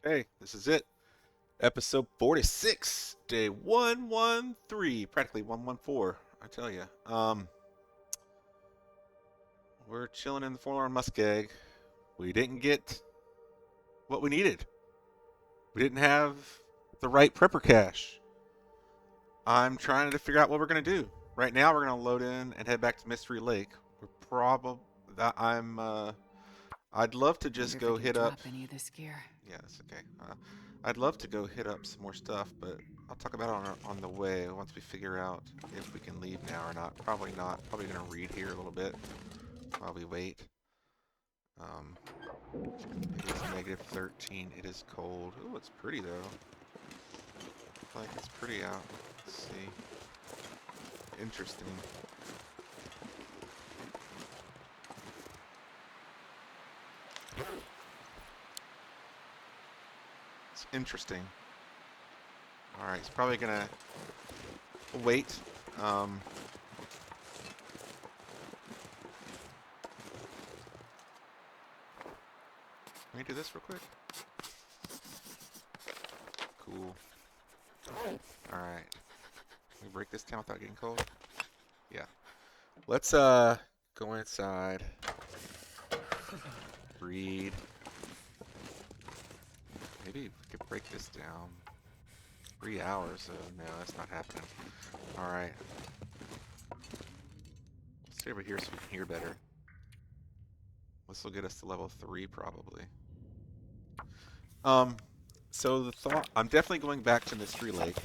Okay, this is it. Episode 46, day 113, practically 114, I tell you. We're chilling in the Forlorn Muskeg. We didn't get what we needed. We didn't have the right prepper cache. I'm trying to figure out what we're going to do. Right now, we're going to load in and head back to Mystery Lake. We're probably that I'd love to Wonder just if I go can hit up. drop any of this gear. Yeah, that's okay. I'd love to go hit up some more stuff, but I'll talk about it on the way once we figure out if we can leave now or not. Probably not. Probably gonna read here a little bit while we wait. Um, it is negative 13. It is cold. Ooh, it's pretty though. I feel like it's pretty out. Let's see. Interesting. It's interesting. All right, it's probably gonna wait. Um, Let me do this real quick. Cool. Alright. Can we break this down without getting cold? Yeah. Let's go inside. Read. Maybe we could break this down. 3 hours, so no, that's not happening. Alright. Let's stay over here so we can hear better. This will get us to level 3 probably. Um, so the thought I'm definitely going back to Mystery Lake.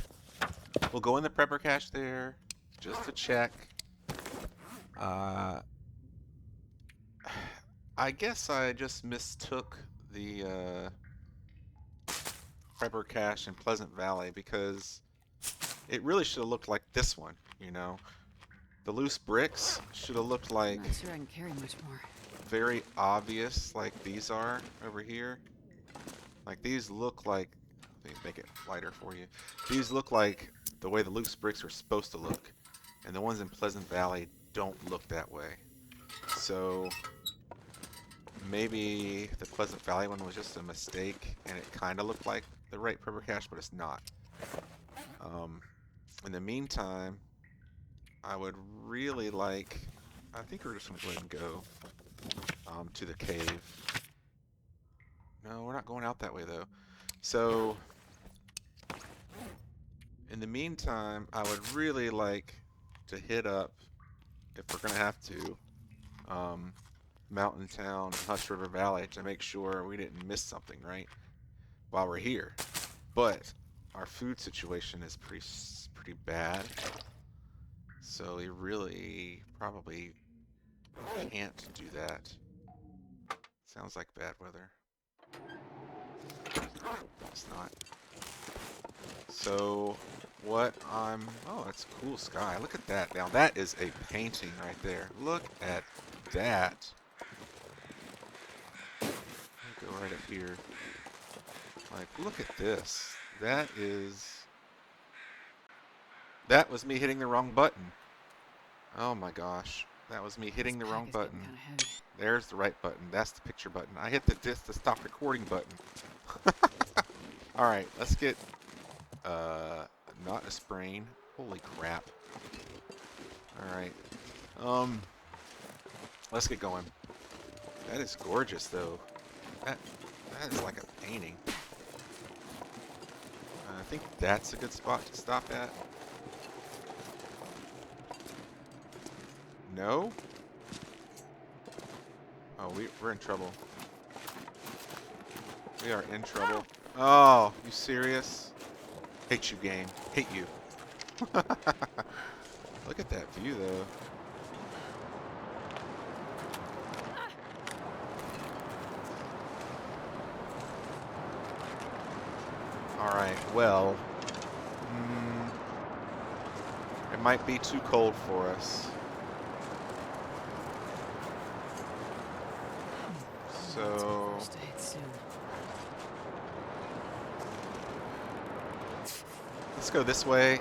We'll go in the prepper cache there just to check. Uh I guess I just mistook the prepper cache in Pleasant Valley because it really should have looked like this one, you know. The loose bricks should have looked I'm like not sure I can carry much more. very obvious like these are over here. Like these look like, let me make it lighter for you. These look like the way the loose bricks are supposed to look. And the ones in Pleasant Valley don't look that way. So maybe the Pleasant Valley one was just a mistake and it kind of looked like the right prepper cache, but it's not. Um, in the meantime, I would really like, I think we're just going to go ahead and go to the cave. No, we're not going out that way though. So, in the meantime, I would really like to hit up, if we're going to have to, Mountain Town, Hush River Valley to make sure we didn't miss something, right? While we're here. But our food situation is pretty bad. So we really probably can't do that. Sounds like bad weather. It's not. So what oh, that's cool sky. Look at that. Now that is a painting right there. Look at that. Go right up here. Like, look at this. That was me hitting the wrong button. Oh my gosh. That was me This hitting the pack wrong is getting button. kind of heavy. There's the right button. That's the picture button. I hit the stop recording button. All right, let's get not a sprain. Holy crap. All right. Um let's get going. That is gorgeous though. That that is like a painting. I think that's a good spot to stop at. No? Oh, we're in trouble. We are in trouble. Oh, you serious? Hate you, game. Hate you. Look at that view, though. Alright, well. It might be too cold for us. Need some So... first aid soon. let's go this way.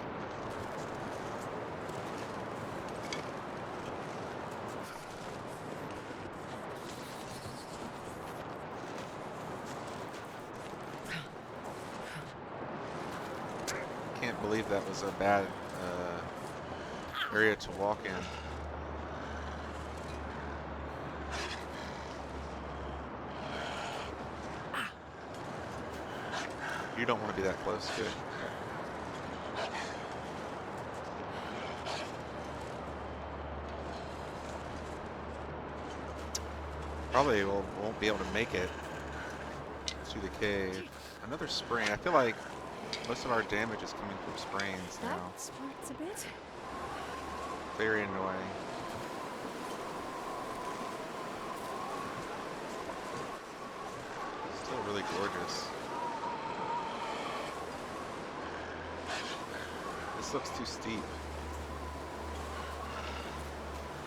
believe that was a bad area to walk in. You don't want to be that close to it. Probably won't be able to make it to the cave. Another spring. I feel like most of our damage is coming from sprains now. That smarts a bit. Very annoying. Still really gorgeous. This looks too steep.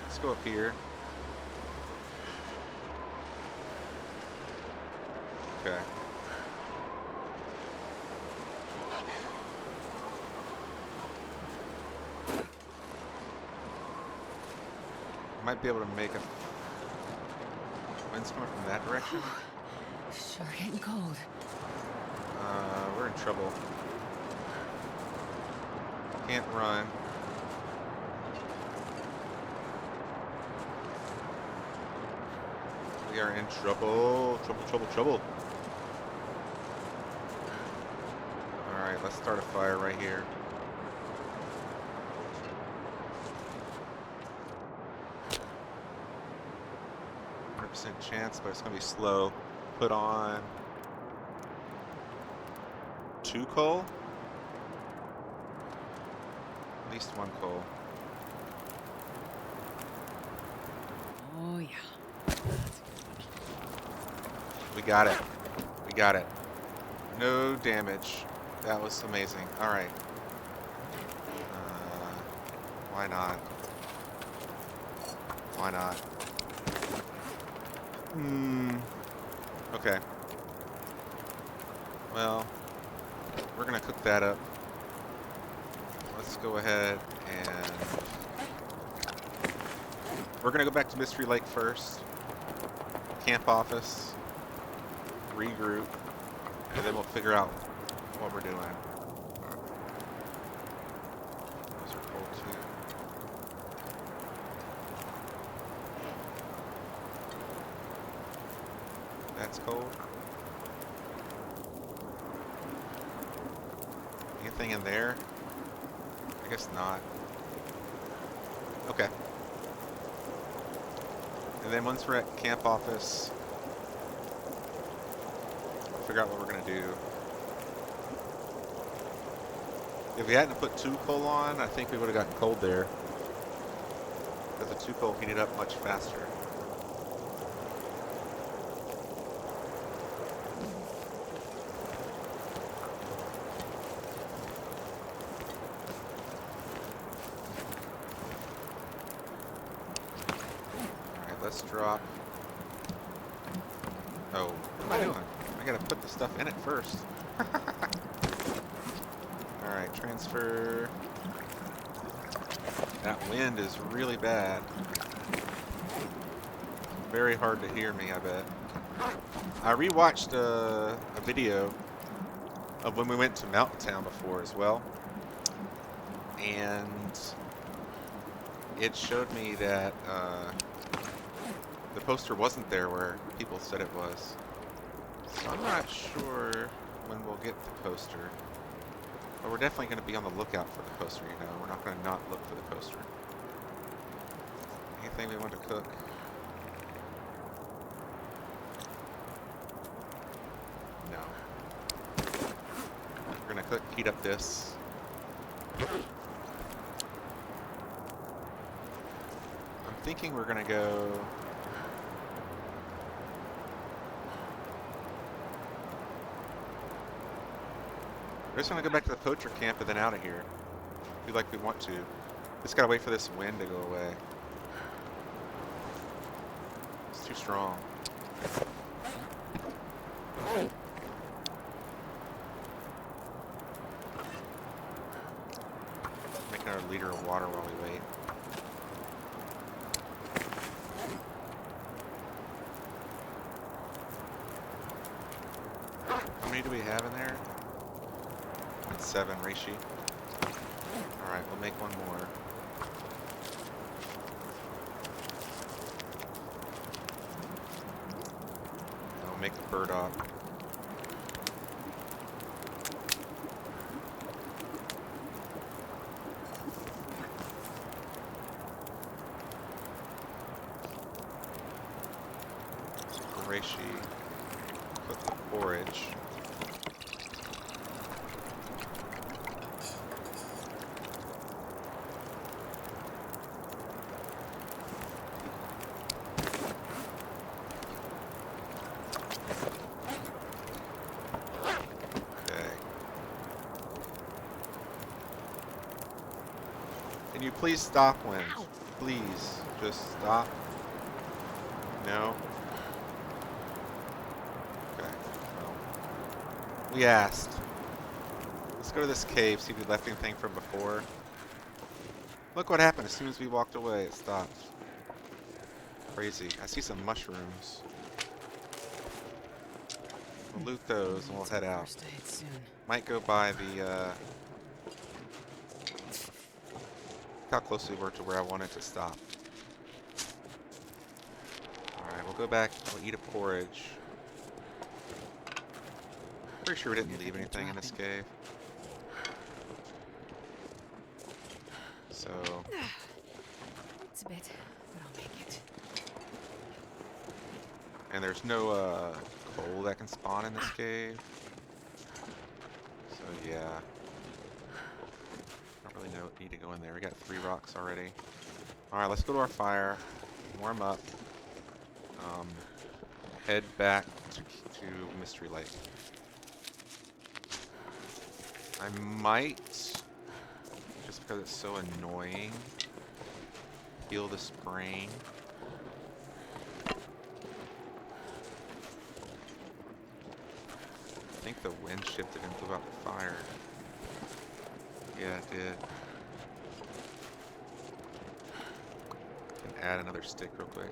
Let's go up here. Okay. Might be able to make a wind's coming from that direction. Sure getting cold. We're in trouble. Can't run. We are in trouble. Trouble. Alright, let's start a fire right here. Chance, but it's gonna be slow. Put on 2 coal, at least 1 coal. Oh yeah. We got it. We got it. No damage. That was amazing. All right. Why not? Why not? Okay. Well, we're gonna cook that up. Let's go ahead and we're gonna go back to Mystery Lake first. Camp office. Regroup. And then we'll figure out what we're doing. Those are cold too. That's cold. Anything in there? I guess not. Okay. And then once we're at camp office, we'll figure out what we're gonna do. If we hadn't put 2 coal on, I think we would have gotten cold there. Because the 2 coal heated up much faster. Let's drop. Oh, what am I doing? I gotta put the stuff in it first. Alright, transfer. That wind is really bad. Very hard to hear me, I bet. I rewatched a video of when we went to Mountain Town before as well. And it showed me that the poster wasn't there where people said it was. So I'm not sure when we'll get the poster. But we're definitely going to be on the lookout for the poster, you know. We're not going to not look for the poster. Anything we want to cook? No. We're going to cook, heat up this. I'm thinking we're going to go... We're just going to go back to the poacher camp and then out of here. If we like we want to. Just got to wait for this wind to go away. It's too strong. Make another liter of water while we wait. How many do we have in there? 7 reishi. Alright, we'll make one more. And we'll make the burdock. Reishi, cook the porridge. Okay. Can you please stop, Wind? Please, just stop. No? Okay, well. We asked. Let's go to this cave, see if we left anything from before. Look what happened as soon as we walked away, it stopped. Crazy. I see some mushrooms. We'll loot those and we'll head out. First aid soon. Might go by the, how close we were to where I wanted to stop. Alright, we'll go back, we'll eat a porridge. Pretty sure we didn't leave anything in this cave. So, It's a bit, but I'll make it. and there's no coal that can spawn in this cave. So yeah. Don't really need to go in there. We got 3 rocks already. Alright, let's go to our fire. Warm up. Head back to Mystery Lake. I might, just because it's so annoying, heal the sprain. I think the wind shifted and blew out the fire. Yeah, it did. Can add another stick real quick.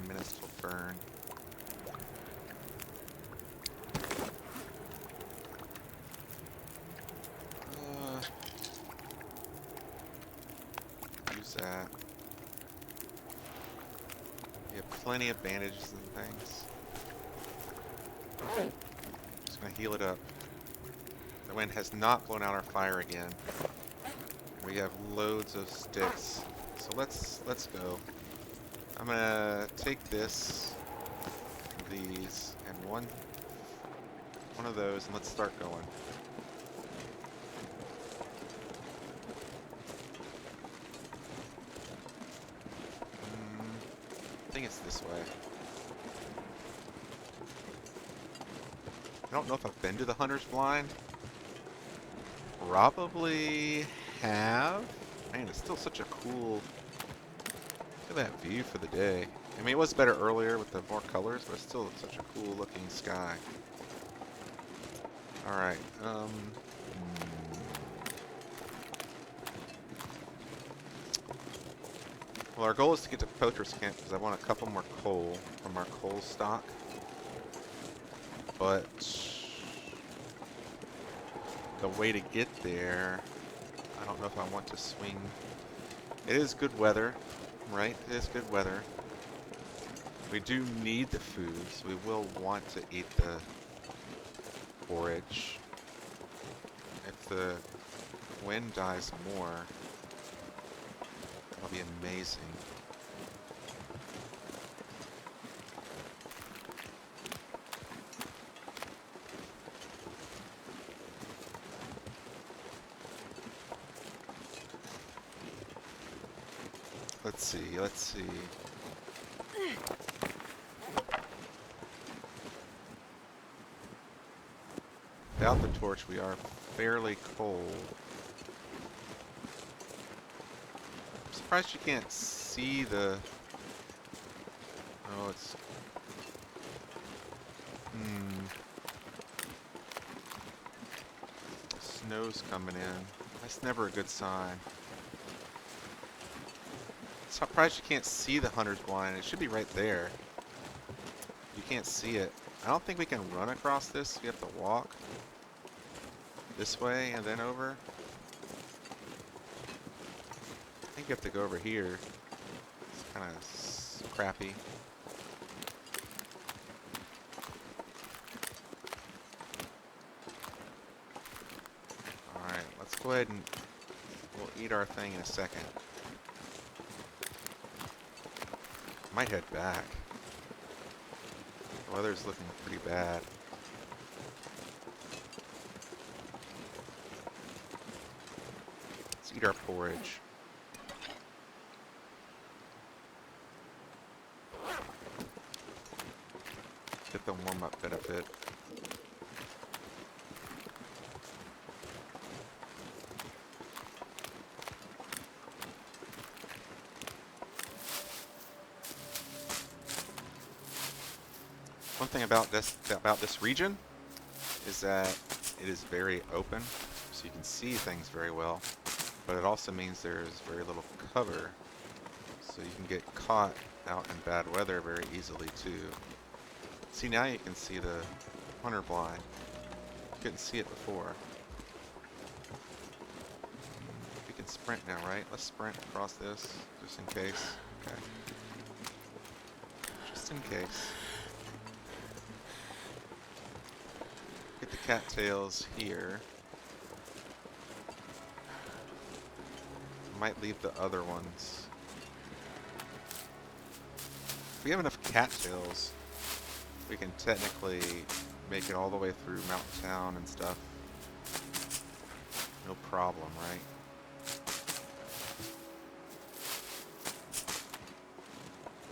Minutes till burn. Use that. We have plenty of bandages and things. Just gonna heal it up. The wind has not blown out our fire again. We have loads of sticks. So let's go. I'm gonna take this, these, and one of those, and let's start going. I think it's this way. I don't know if I've been to the Hunter's Blind. Probably have. Man, it's still such a cool... Look at that view for the day. I mean, it was better earlier with the more colors, but it's still such a cool looking sky. Alright, well, our goal is to get to Poacher's Camp because I want a couple more coal from our coal stock. But the way to get there, I don't know if I want to swing. It is good weather. Right, it is good weather. We do need the food, so we will want to eat the forage. If the wind dies more, that'll be amazing. Let's see. Without the torch, we are fairly cold. I'm surprised you can't see the... Oh, it's... Snow's coming in. That's never a good sign. Surprised you can't see the hunter's blind. It should be right there. You can't see it. I don't think we can run across this. We have to walk this way and then over. I think you have to go over here. It's kind of crappy. Alright, let's go ahead and we'll eat our thing in a second. Might head back. The weather's looking pretty bad. Let's eat our porridge. Get the warm-up benefit. One thing about this region is that it is very open, so you can see things very well, but it also means there's very little cover, so you can get caught out in bad weather very easily too. See, now you can see the hunter blind. You couldn't see it before. We can sprint now, right? Let's sprint across this, just in case. Okay. Just in case. Get the cattails here. Might leave the other ones. If we have enough cattails, we can technically make it all the way through Mountain Town and stuff. No problem, right?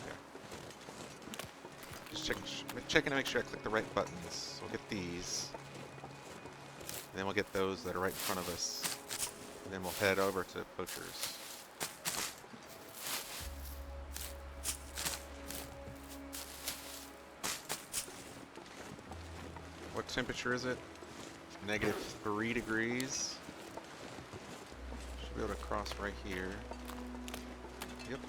Okay. Just checking to make sure I click the right buttons. We'll get these. And then we'll get those that are right in front of us. And then we'll head over to Poachers. What temperature is it? -3 degrees. Should be able to cross right here. Yep.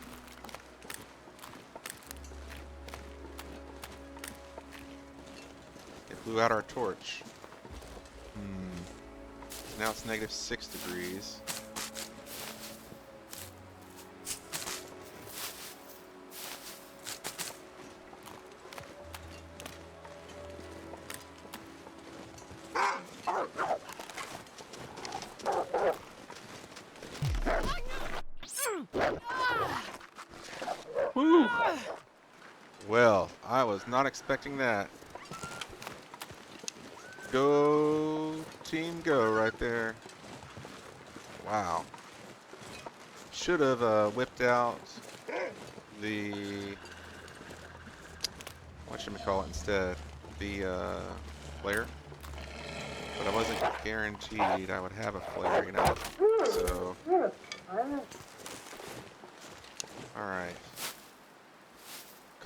It blew out our torch. Now it's -6 degrees. Woo! Well, I was not expecting that. Go, team, go right there. Wow. Should have whipped out the, whatchamacallit instead, the flare. But I wasn't guaranteed I would have a flare, you know. So, alright.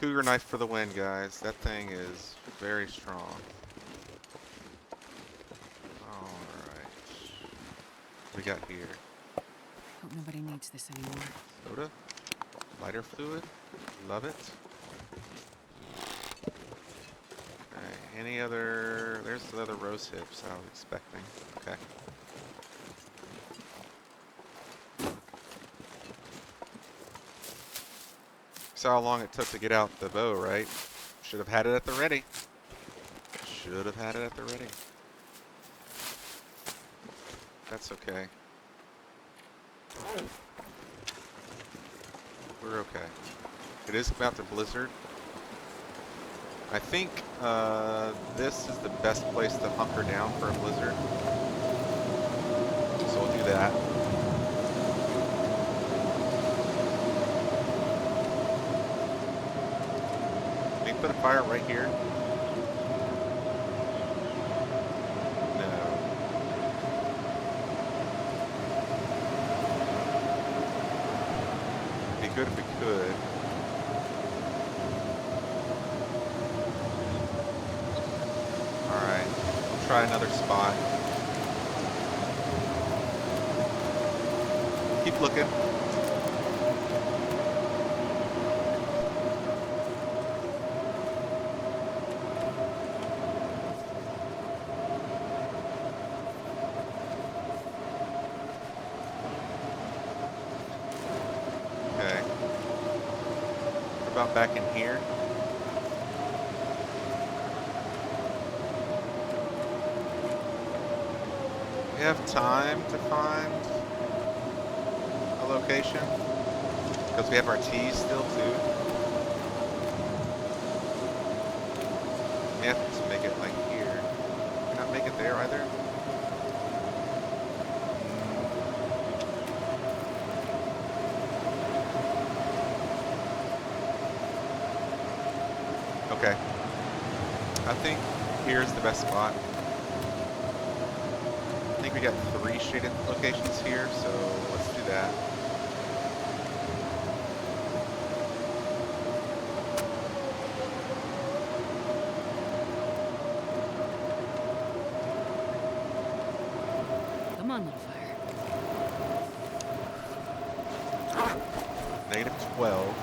Cougar knife for the win, guys. That thing is very strong. What we got here? Hope nobody needs this anymore. Soda? Lighter fluid? Love it. Okay, any other... There's the other rose hips I was expecting. Okay. Saw how long it took to get out the bow, right? Should have had it at the ready. Should have had it at the ready. That's okay. We're okay. It is about to blizzard. I think this is the best place to hunker down for a blizzard. So we'll do that. Can you put a fire right here? Good if we could. Alright, we'll try another spot. Keep looking. about back in here? We have time to find a location because we have our T's still too. We have to make it like here. Can we not make it there either? Okay. I think here's the best spot. I think we got 3 shaded locations here, so let's do that. Come on, little fire. -12.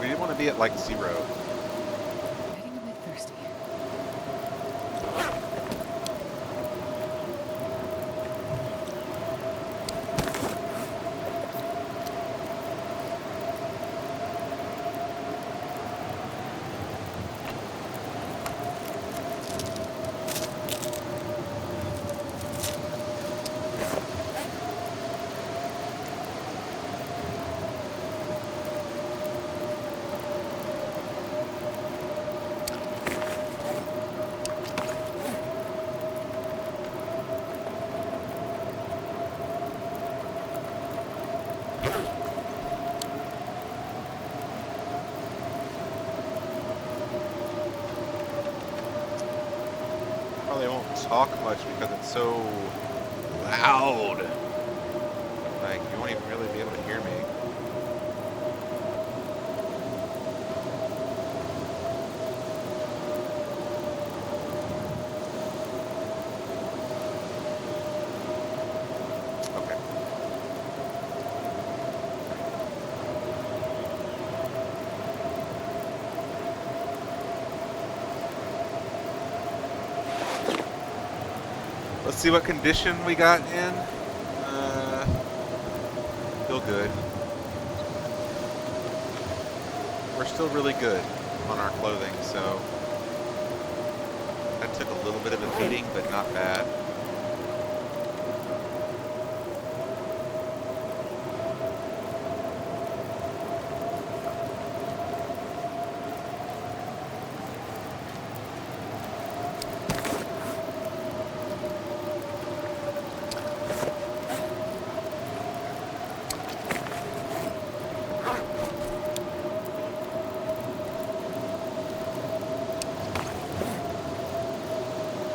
We didn't want to be at like 0. Getting a bit thirsty. Probably won't talk much because it's so loud. Like, you won't even really be able to hear me. Okay. Let's see what condition we got in. Feel good. We're still really good on our clothing, so that took a little bit of a beating, but not bad.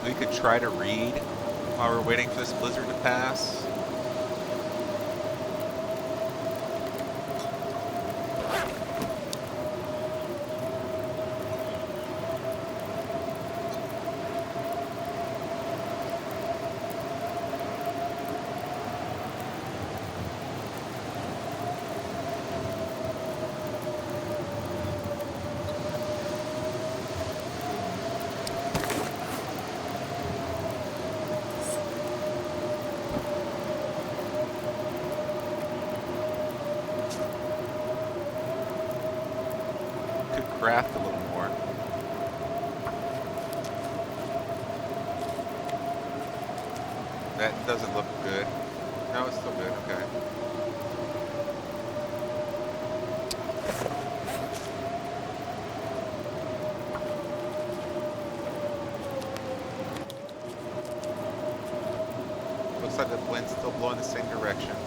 We could try to read while we're waiting for this blizzard to pass. Craft a little more. That doesn't look good. No, it's still good. Okay. Looks like the wind's still blowing the same direction.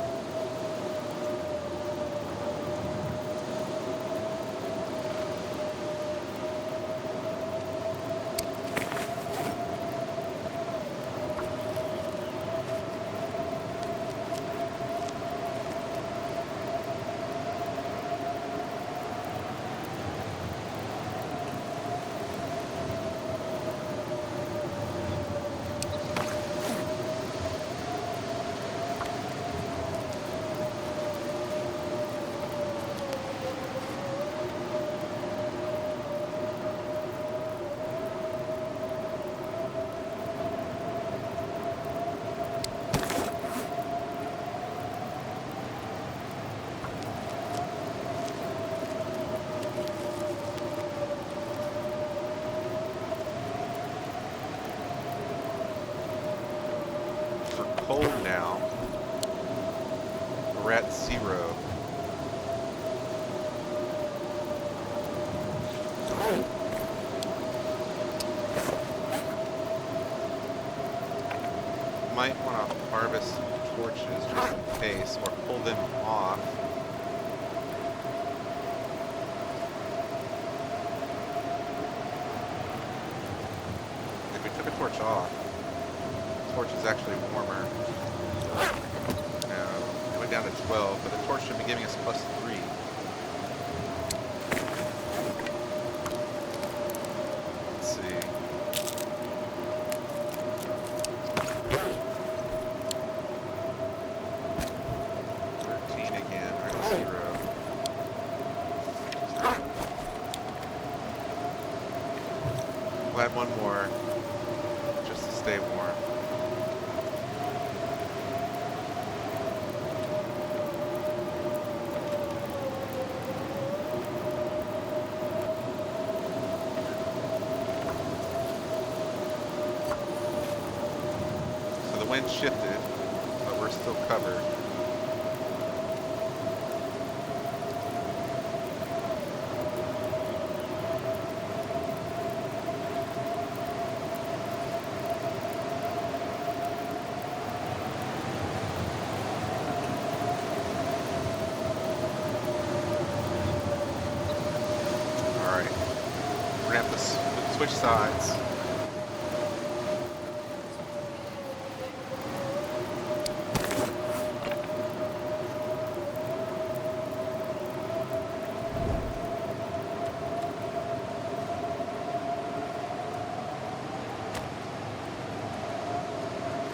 cold now. We're at 0. Might want to harvest torches just in case, or pull them off. If we took a torch off, the torch is actually warmer. No, it went down to 12, but the torch should be giving us +3. Let's see. We'll add one more, just to stay warm. So the wind shifted, but we're still covered. We're gonna have to switch sides.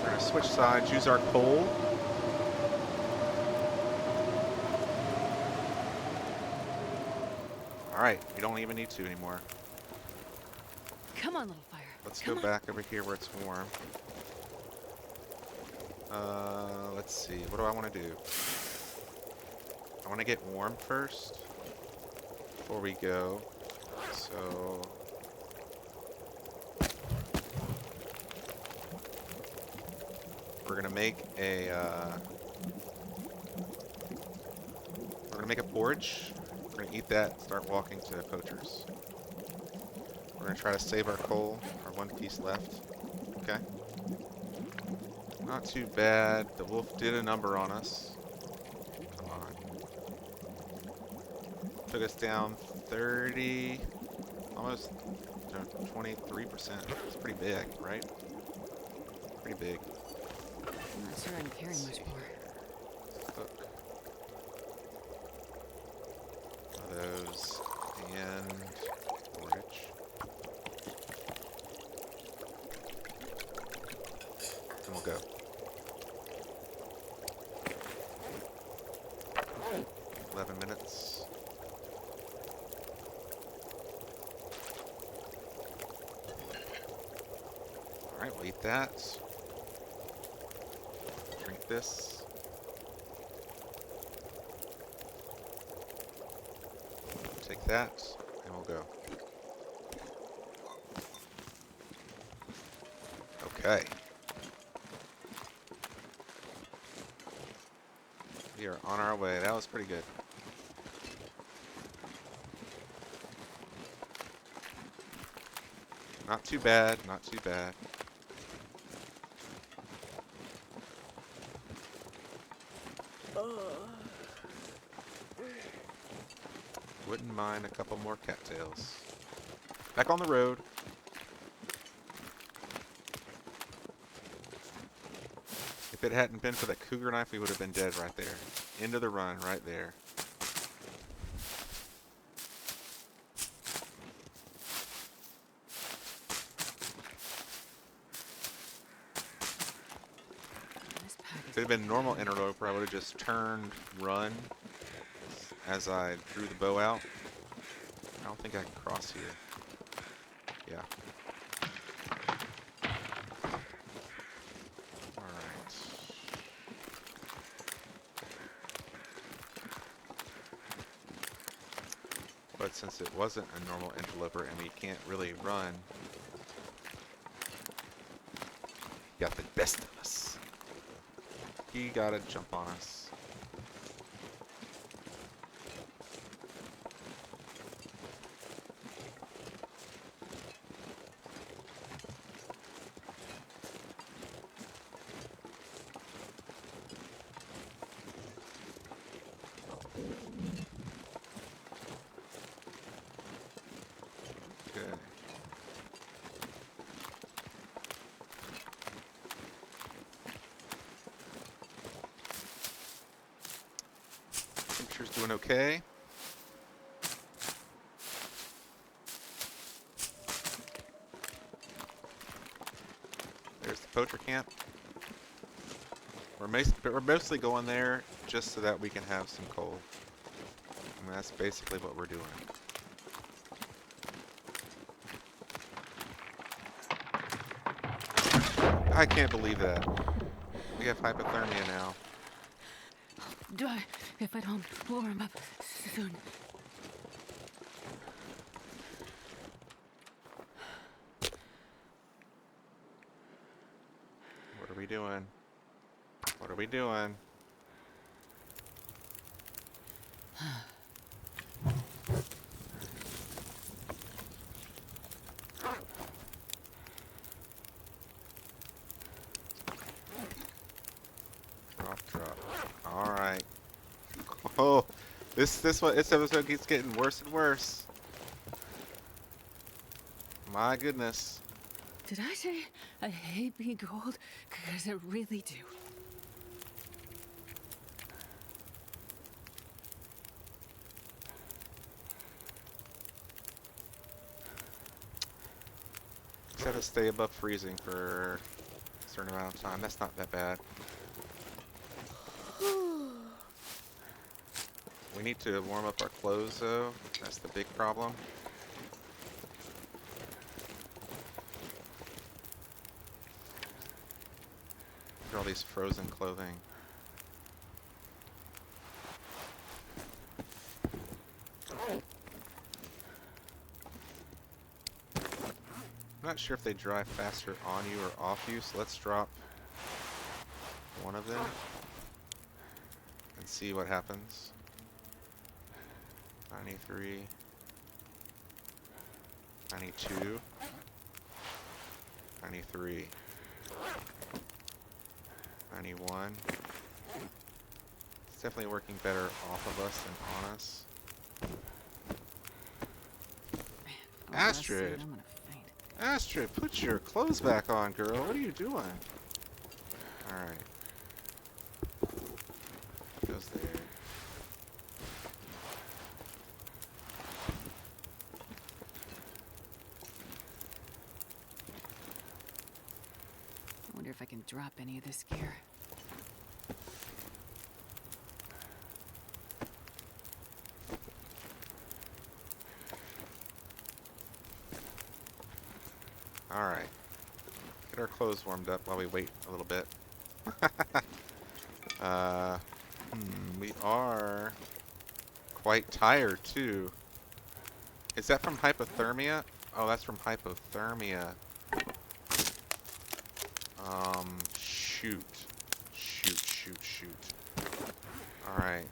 We're gonna switch sides, use our coal. Alright, we don't even need to anymore. Come on, little fire. Let's go back over here where it's warm. Let's see. What do I want to do? I want to get warm first before we go. So we're gonna make a porridge. We're gonna eat that. Start walking to poachers. We're gonna try to save our coal, our one piece left. Okay. Not too bad. The wolf did a number on us. Come on. Took us down 30, almost 23%. It's pretty big, right? Pretty big. I'm not sure I'm carrying much more. Hook. Those and forage. And we'll go. 11 minutes. Alright, we'll eat that. Drink this. Take that, and we'll go. Okay. We are on our way. That was pretty good. Not too bad, not too bad. Wouldn't mind a couple more cattails. Back on the road. If it hadn't been for that cougar knife, we would have been dead right there. End of the run, right there. If it had been normal interloper, I would have just turned, run, as I drew the bow out. I don't think I can cross here. Yeah. Alright. But since it wasn't a normal interloper and we can't really run, he got the best of us. He gotta jump on us. Good. Temperature's doing okay. There's the poacher camp. We're mostly going there just so that we can have some coal. I mean, that's basically what we're doing. I can't believe that. We have hypothermia now. Die if I don't warm up soon. What are we doing? What are we doing? Drop. All right. Oh, this episode keeps getting worse and worse. My goodness. Did I say I hate being cold? Because I really do. Just have to stay above freezing for a certain amount of time. That's not that bad. We need to warm up our clothes though. That's the big problem. Look at all these frozen clothing. I'm not sure if they dry faster on you or off you, so let's drop one of them and see what happens. 93, 92, 93, 91. It's definitely working better off of us than on us. Man, if I was less soon, Astrid! I'm gonna faint. Astrid, put your clothes back on, girl. What are you doing? Alright. Goes there. I wonder if I can drop any of this gear. Alright. Get our clothes warmed up while we wait a little bit. We are quite tired too. Is that from hypothermia? Oh, that's from hypothermia. Shoot. Shoot. Alright.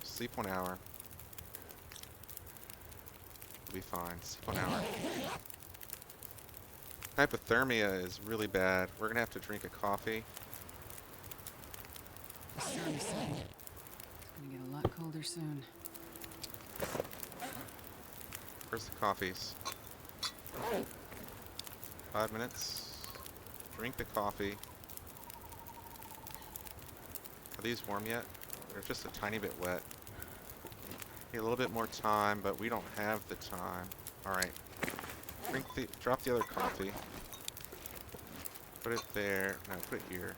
Sleep 1 hour. We'll be fine. Sleep 1 hour. Hypothermia is really bad. We're gonna have to drink a coffee. The sun is setting. It's gonna get a lot colder soon. Where's the coffees? 5 minutes. Drink the coffee. Are these warm yet? They're just a tiny bit wet. Need a little bit more time, but we don't have the time. Alright. Drop the other coffee. Put it there. No, put it here.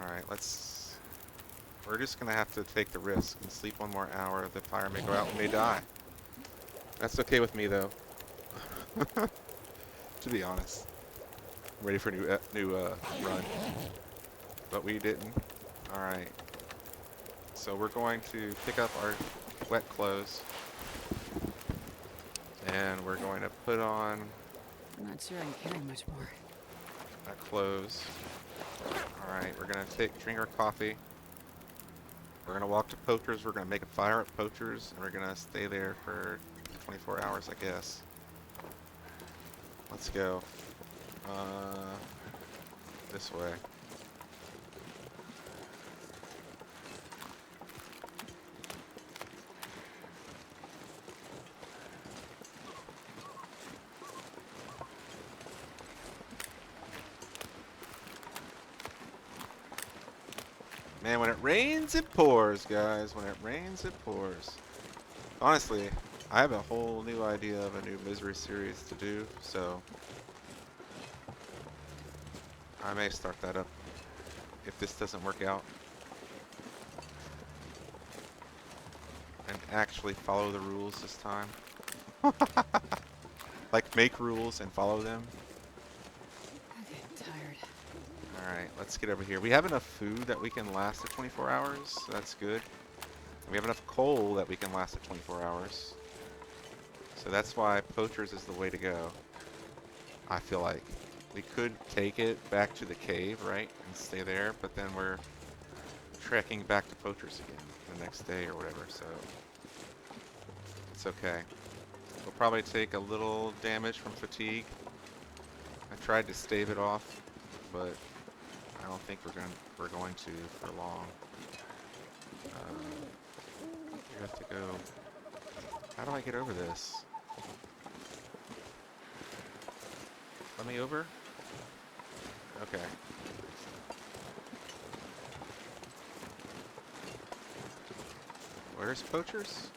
Alright, we're just gonna have to take the risk and sleep 1 more hour. The fire may go out, we may die. That's okay with me though. To be honest. I'm ready for a new run. But we didn't. Alright. So we're going to pick up our wet clothes. And we're going to put on... I'm not sure I can carry much more. that close. Alright, we're gonna drink our coffee. We're gonna walk to Poacher's, we're gonna make a fire at Poacher's, and we're gonna stay there for 24 hours, I guess. Let's go. This way. Man, when it rains, it pours, guys. When it rains, it pours. Honestly, I have a whole new idea of a new Misery series to do, so I may start that up if this doesn't work out. And actually follow the rules this time. Like, make rules and follow them. I'm getting tired. Alright, let's get over here. We have enough food that we can last at 24 hours, so that's good. We have enough coal that we can last at 24 hours. So that's why Poacher's is the way to go. I feel like. We could take it back to the cave, right? And stay there, but then we're trekking back to Poacher's again the next day or whatever, so it's okay. We'll probably take a little damage from fatigue. I tried to stave it off, but I don't think we're going to for long. We have to go. How do I get over this? Let me over? Okay. Where's Poacher's?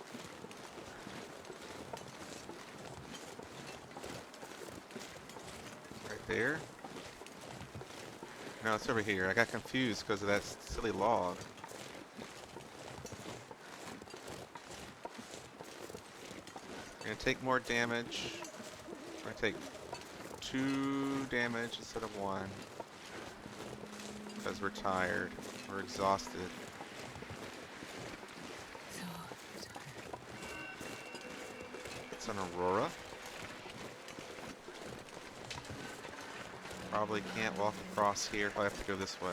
Right there? No, it's over here. I got confused because of that silly log. I'm gonna take more damage. I'm gonna take 2 damage instead of 1. Because we're tired. We're exhausted. So tired. It's an Aurora. Probably can't walk across here if I have to go this way.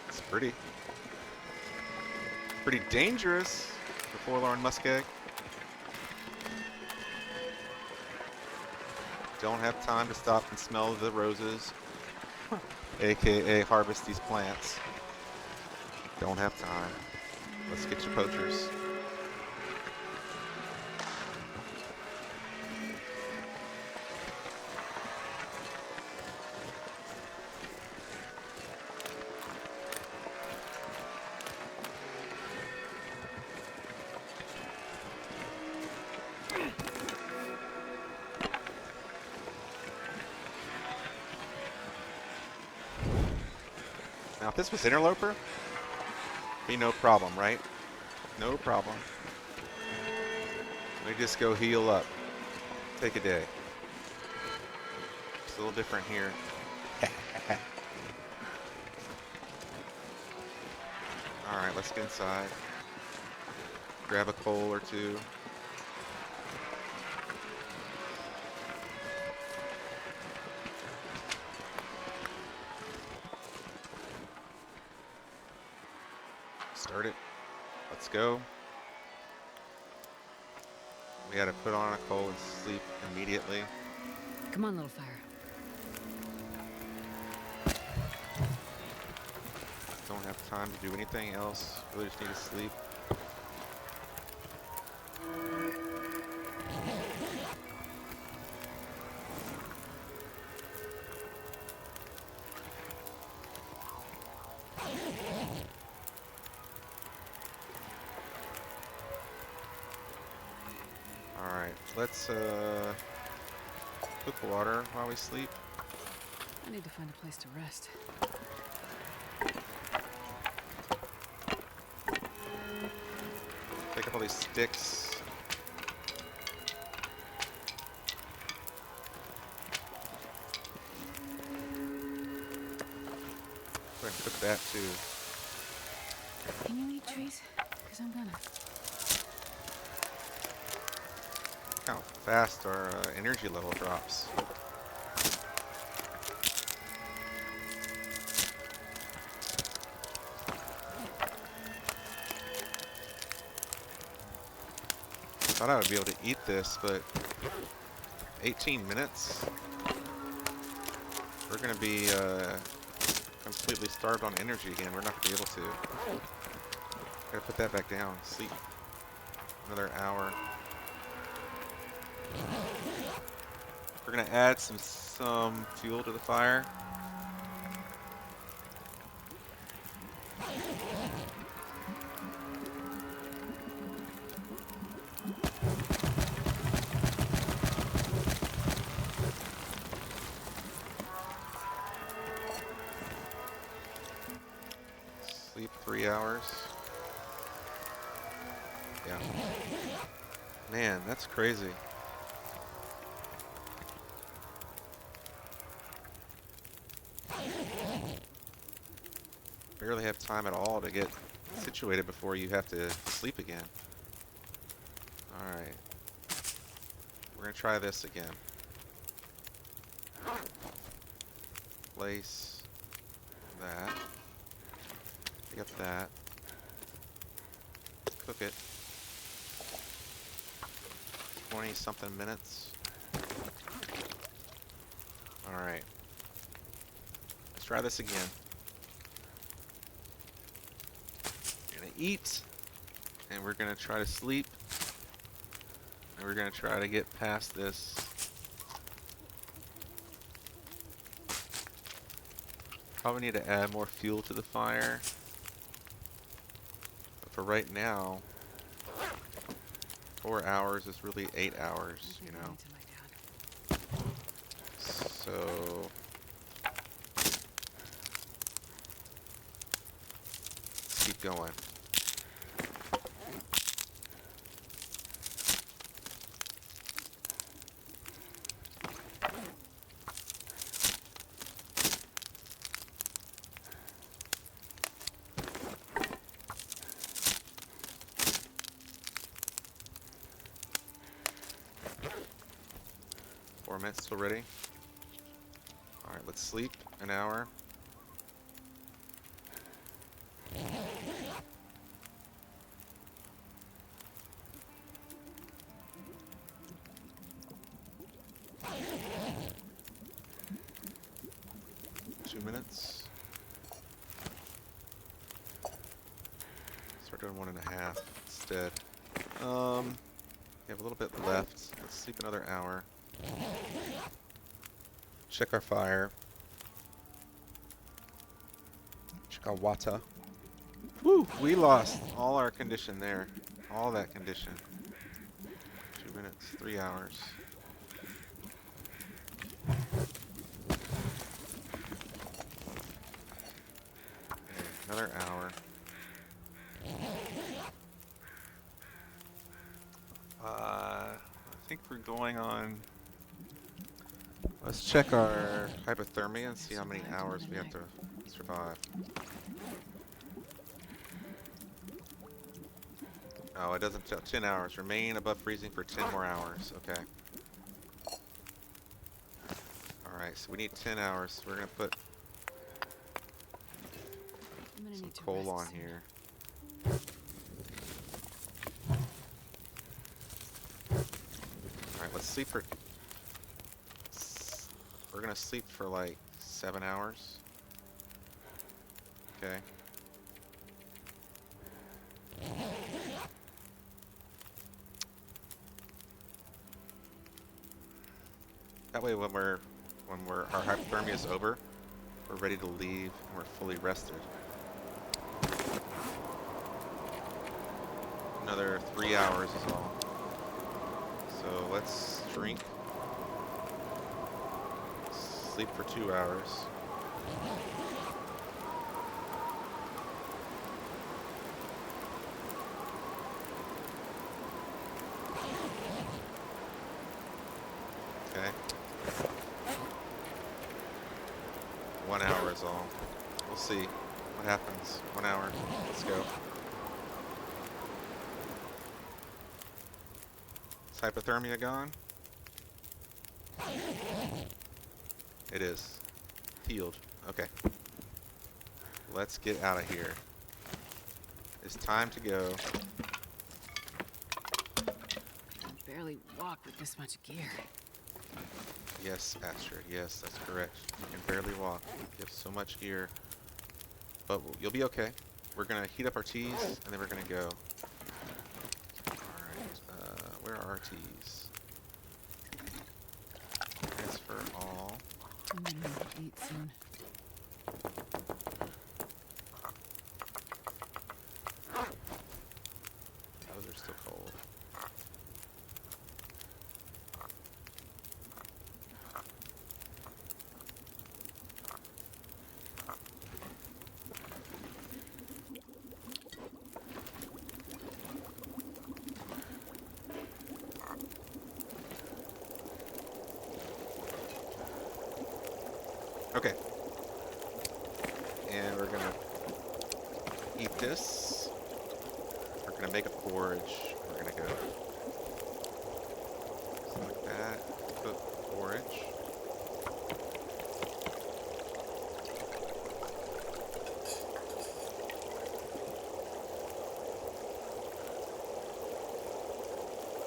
It's pretty dangerous, the forlorn muskeg. Don't have time to stop and smell the roses, aka harvest these plants. Don't have time. Let's get your Poachers. Now, if this was Interloper, be no problem, right? No problem. We just go heal up. Take a day. It's a little different here. Alright, let's get inside. Grab a coal or two. Start it. Let's go. We had to put on a coal and sleep immediately. Come on, little fire. Don't have time to do anything else. Really just need to sleep. Alright, let's cook water while we sleep. I need to find a place to rest. Pick up all these sticks. Go ahead and cook that too. Can you eat trees? Because I'm gonna. Look how fast our energy level drops. Thought I would be able to eat this, but 18 minutes? We're gonna be completely starved on energy again. We're not gonna be able to. Gotta put that back down. Sleep another hour. We're gonna add some fuel to the fire. Sleep 3 hours. Yeah. Man, that's crazy. Barely have time at all to get situated before you have to sleep again. Alright. We're gonna try this again. Place that. Pick up that. Cook it. 20 something minutes. Alright. Let's try this again. We're gonna eat. And we're gonna try to sleep. And we're gonna try to get past this. Probably need to add more fuel to the fire. But for right now, 4 hours is really 8 hours, you know. So let's keep going. Minutes already. Alright, let's sleep an hour. Two minutes. Start doing 1.5 instead. We have a little bit left. Let's sleep another hour. Check our fire. Check our water. Woo! We lost all our condition there. All that condition. 2 minutes, 3 hours. Okay, another hour. I think we're going on. Let's check our hypothermia and see how many hours we have to survive. Oh, it doesn't tell. 10 hours. Remain above freezing for 10 more hours. Okay. Alright, so we need 10 hours. We're going to put some coal on here. Alright, let's sleep for... We're gonna sleep for like 7 hours. Okay. That way when our hypothermia is over, we're ready to leave and we're fully rested. Another 3 hours is all. So let's drink. Sleep for 2 hours. Okay. 1 hour is all. We'll see what happens. 1 hour. Let's go. Is hypothermia gone? It is. Healed. Okay. Let's get out of here. It's time to go. I can barely walk with this much gear. Yes, Astrid. Yes, that's correct. You can barely walk. You have so much gear. But you'll be okay. We're going to heat up our teas, and then we're going to go. Alright. Where are our teas? Transfer all. I'm gonna eat soon. Those are still cold. Okay. And we're gonna eat this. We're gonna make a porridge. We're gonna go just like that. Cook porridge.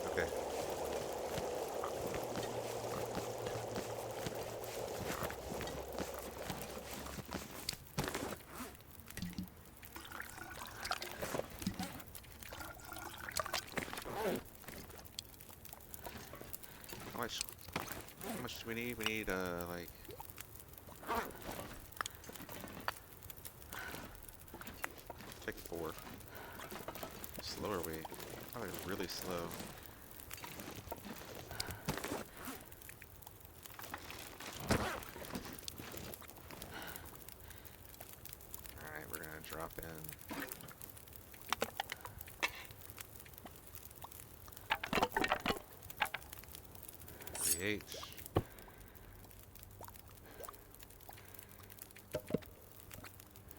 Okay. How much do we need? We need like take 4. How slow are we? Probably really slow. Alright, we're gonna drop in. H.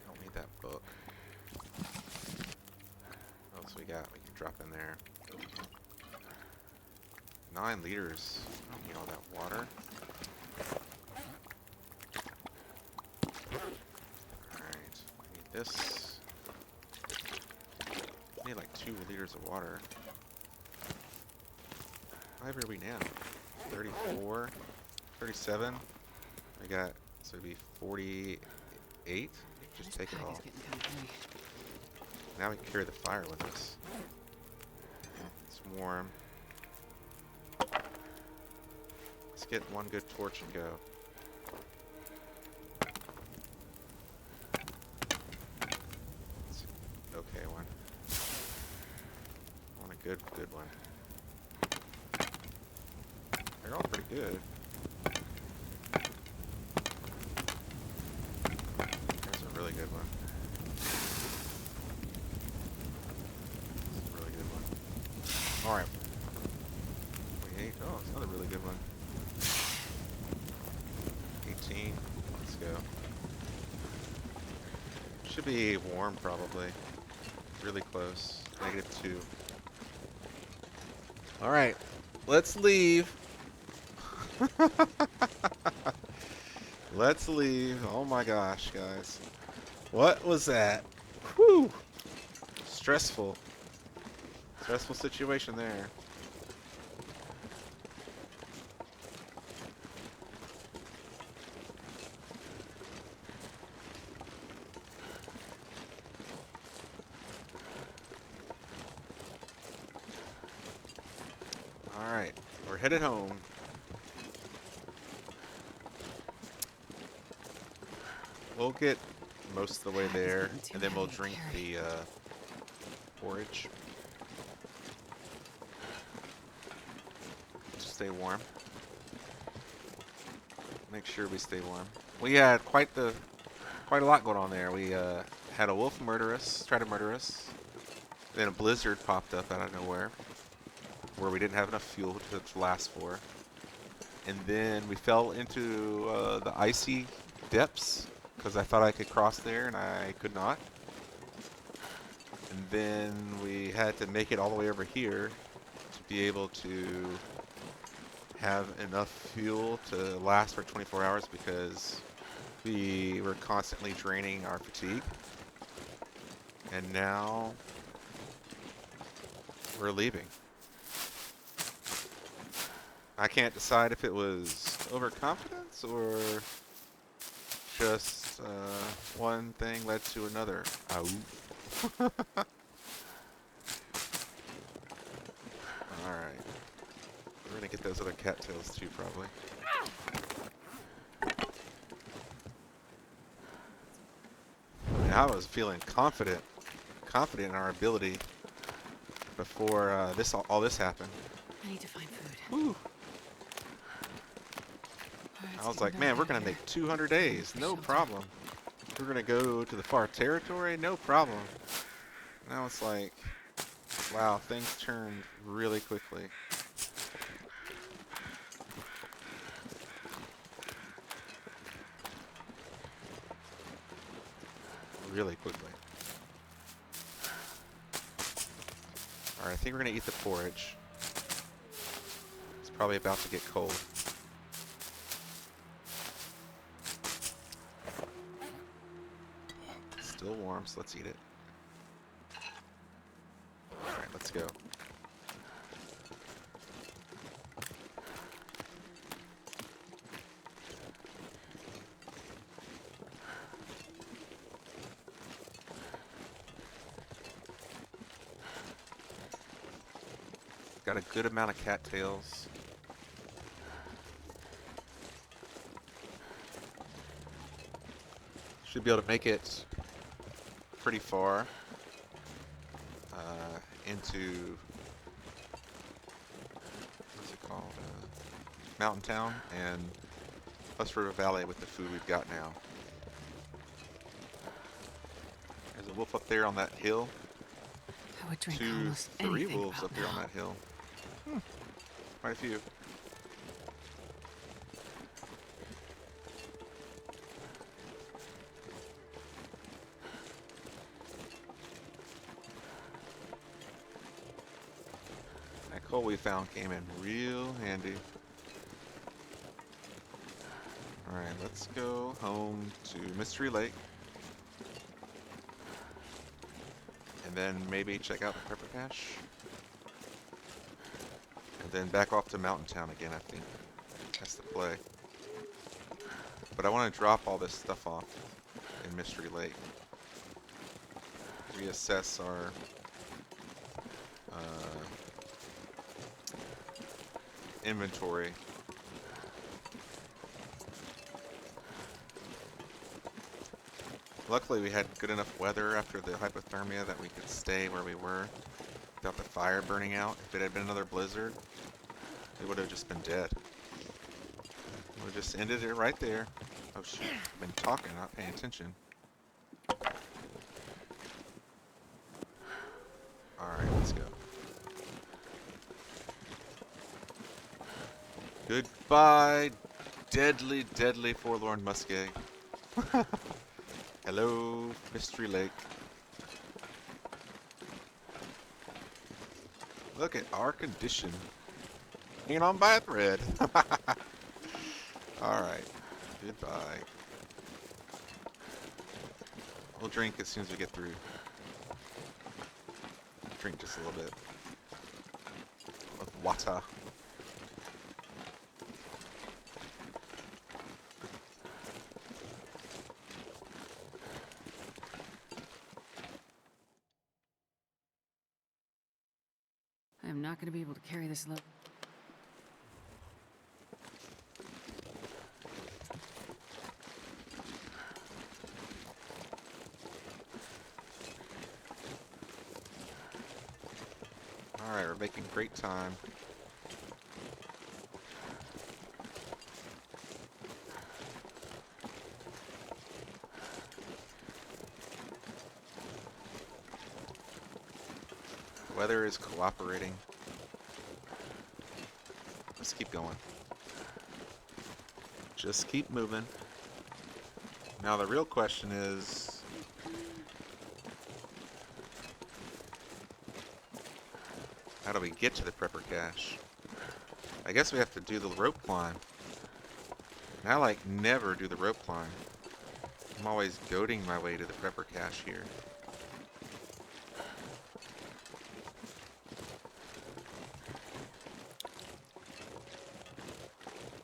Don't need that book. What else we got? We can drop in there. 9 liters. I don't need all that water. Alright. I need this. I need like 2 liters of water. How heavy are we now? 34, 37. I got, so it'd be 48. Just take it all. Getting kind of heavy. Now we can carry the fire with us. It's warm. Let's get one good torch and go. It's an okay one. I want a good one. They're all pretty good. There's a really good one. This is a really good one. Alright. 28. Oh, it's another really good one. 18. Let's go. Should be warm probably. Really close. -2. Alright. Let's leave. Let's leave. Oh my gosh, guys. What was that? Whew. Stressful. Stressful situation there. Alright. We're headed home. We'll get most of the way there, and then we'll drink the porridge. To stay warm. Make sure we stay warm. We had quite a lot going on there. We had a wolf murder us, try to murder us. Then a blizzard popped up out of nowhere, where we didn't have enough fuel to last for. And then we fell into the icy depths because I thought I could cross there and I could not. And then we had to make it all the way over here to be able to have enough fuel to last for 24 hours because we were constantly draining our fatigue. And now we're leaving. I can't decide if it was overconfidence or just one thing led to another. Ow. Alright. We're gonna get those other cattails too, probably. And I was feeling confident in our ability before all this happened. I need to find food. Woo. Alright, I was like, man, we're gonna make 200 days, no problem. We're gonna go to the far territory, no problem. Now it's like, wow, things turned really quickly. Really quickly. Alright, I think we're gonna eat the porridge. It's probably about to get cold. Still warm, so let's eat it. Alright, let's go. Got a good amount of cattails. Should be able to make it pretty far into, what's it called, Mountain Town and Plus River Valley with the food we've got now. There's a wolf up there on that hill. I would drink 2, almost 3 anything wolves about up there on now. that hill. Quite a few. That coal we found came in real handy. Alright, let's go home to Mystery Lake. And then maybe check out the pepper cache. And then back off to Mountain Town again, I think. That's the play. But I want to drop all this stuff off in Mystery Lake. Reassess our inventory. Luckily we had good enough weather after the hypothermia that we could stay where we were without the fire burning out. If it had been another blizzard, it would have just been dead. We would have just ended it right there. Oh shoot, I've been talking, not paying attention. Alright, let's go. Goodbye, deadly, deadly forlorn muskeg. Hello, Mystery Lake. Look at our condition. Hanging on by a thread. Alright. Goodbye. We'll drink as soon as we get through. Drink just a little bit of water. I am not going to be able to carry this load. Alright, we're making great time. The weather is cooperating. Let's keep going. Just keep moving. Now the real question is, how do we get to the prepper cache? I guess we have to do the rope climb. And I like never do the rope climb. I'm always goading my way to the prepper cache here.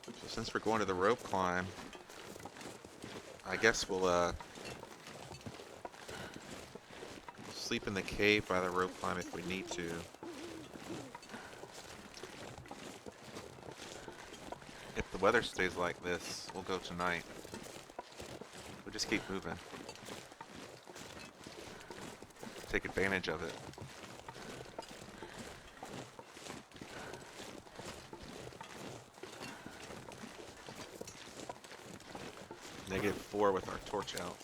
So since we're going to the rope climb, I guess we'll sleep in the cave by the rope climb if we need to. If the weather stays like this, we'll go tonight. We'll just keep moving. Take advantage of it. -4 with our torch out.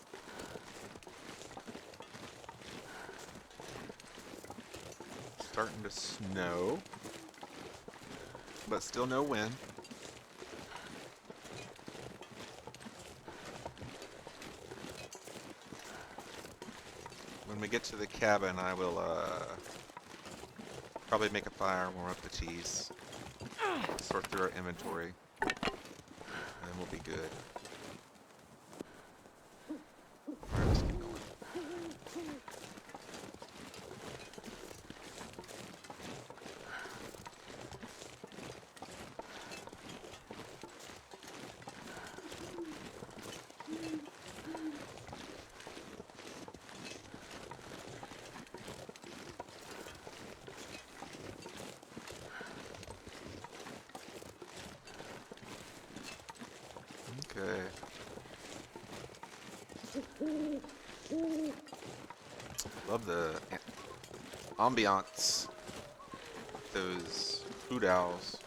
Starting to snow, but still no wind. When we get to the cabin, I will probably make a fire, warm up the teas, sort through our inventory, and then we'll be good. Alright, let's keep going. Okay. Love the ambiance. Those food owls.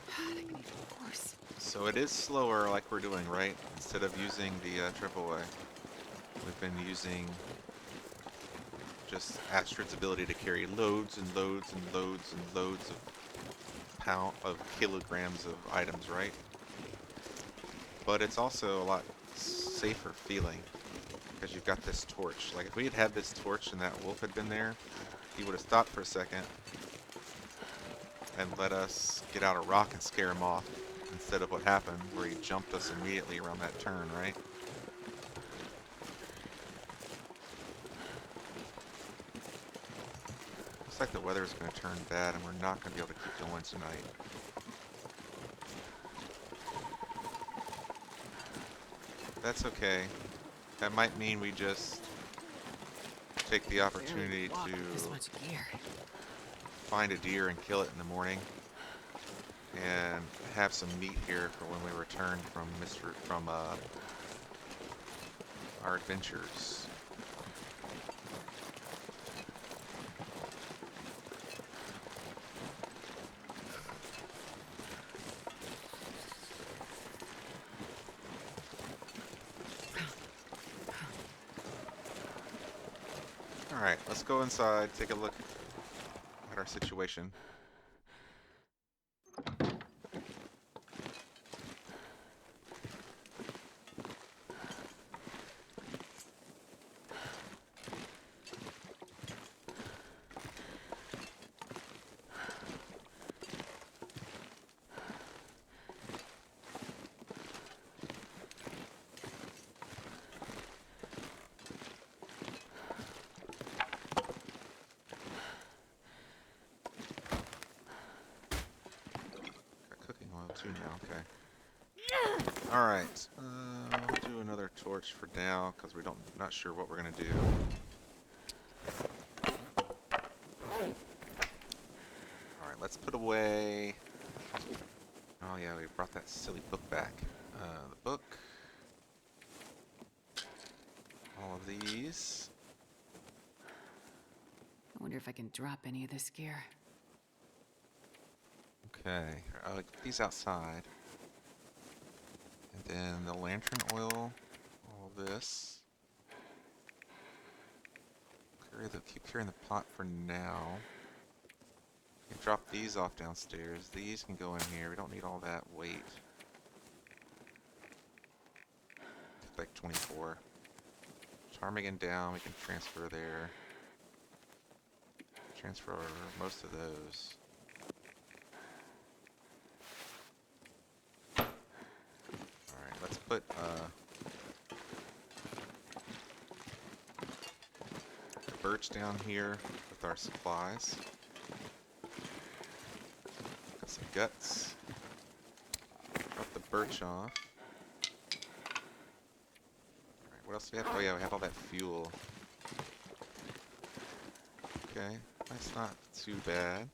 God, I need a horse. So it is slower like we're doing, right? Instead of using the triple way. We've been using just Astrid's ability to carry loads and loads and loads and loads of kilograms of items, right? But it's also a lot safer feeling because you've got this torch. Like if we had had this torch and that wolf had been there, he would have stopped for a second and let us get out a rock and scare him off instead of what happened where he jumped us immediately around that turn, right? Looks like the weather is going to turn bad and we're not going to be able to keep going tonight. That's okay. That might mean we just take the opportunity Barely walk to with this much gear. find a deer and kill it in the morning and have some meat here for when we return from our adventures. Alright, let's go inside, take a look at our situation. Two now, okay. Alright, we'll do another torch for now, because we're not sure what we're going to do. Alright, let's put away... Oh yeah, we brought that silly book back. The book. All of these. I wonder if I can drop any of this gear. Okay, I'll put these outside. And then the lantern oil, all this. keep carrying the pot for now. You can drop these off downstairs. These can go in here. We don't need all that weight. Like 24. Ptarmigan down. We can transfer there. Transfer most of those. Alright, let's put the birch down here with our supplies. Got some guts. Drop the birch off. Alright, what else do we have? Oh yeah, we have all that fuel. Okay, that's not too bad.